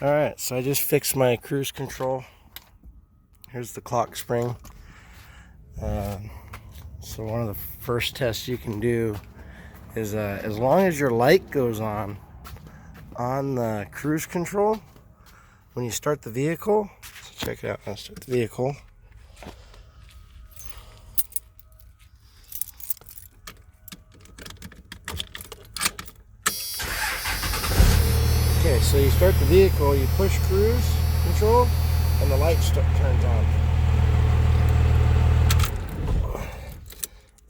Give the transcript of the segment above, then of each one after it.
Alright, so I just fixed my cruise control. Here's the clock spring. So one of the first tests you can do is as long as your light goes on the cruise control when you start the vehicle. So check it out. I'll start the vehicle. Okay, so you start the vehicle, you push cruise control, and the light turns on.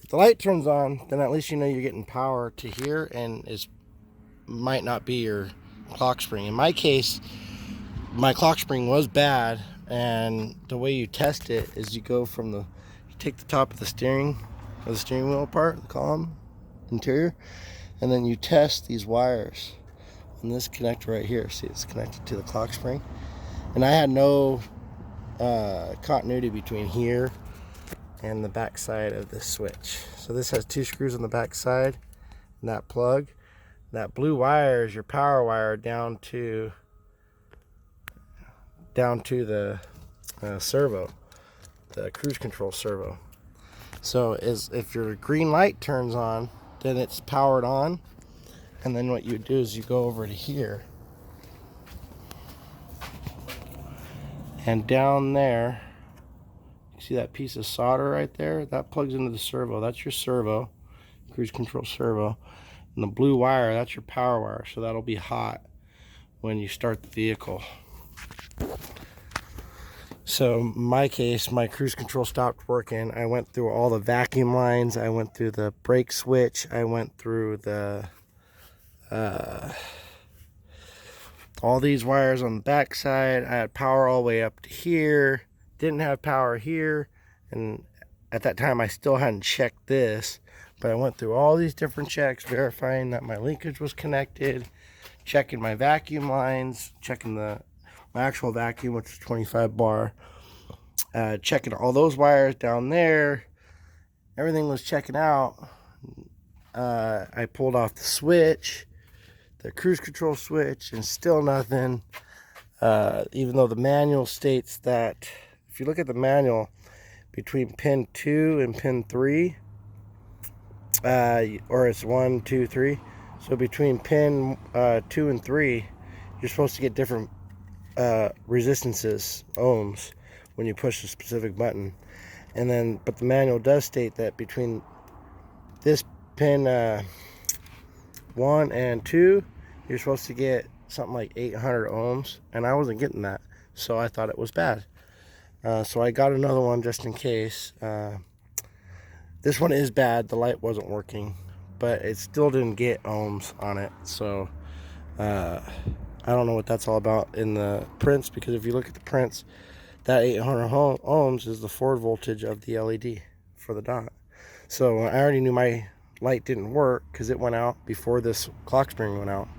If the light turns on, then at least you know you're getting power to here, and it might not be your clock spring. In my case, my clock spring was bad, and the way you test it is you take the top of the steering wheel apart, the column, interior, and then you test these wires. And this connector right here, see, it's connected to the clock spring, and I had no continuity between here and the back side of the switch. So this has two screws on the back side, and that plug, that blue wire is your power wire down to the servo, the cruise control servo. So if your green light turns on, then it's powered on. And then what you do is you go over to here, and down there, you see that piece of solder right there? That plugs into the servo. That's your servo, cruise control servo. And the blue wire, that's your power wire. So that'll be hot when you start the vehicle. So in my case, my cruise control stopped working. I went through all the vacuum lines. I went through the brake switch. I went through all these wires on the back side. I had power all the way up to here, didn't have power here, and at that time I still hadn't checked this, but I went through all these different checks, verifying that my linkage was connected, checking my vacuum lines, checking my actual vacuum, which is 25 bar, checking all those wires down there. Everything was checking out. I pulled off the switch, the cruise control switch, and still nothing. Even though the manual states that, if you look at the manual, between pin 2 and pin 3, or it's 1, 2, 3. So between pin 2 and 3, you're supposed to get different resistances, ohms, when you push a specific button. But the manual does state that between this pin 1 and 2, you're supposed to get something like 800 ohms, and I wasn't getting that, so I thought it was bad. So I got another one just in case. This one is bad. The light wasn't working, but it still didn't get ohms on it. So I don't know what that's all about in the prints, because if you look at the prints, that 800 ohms is the forward voltage of the LED for the dot. So I already knew my light didn't work because it went out before this clock spring went out.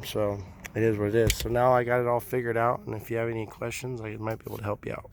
So it is what it is. So now I got it all figured out, and if you have any questions, I might be able to help you out.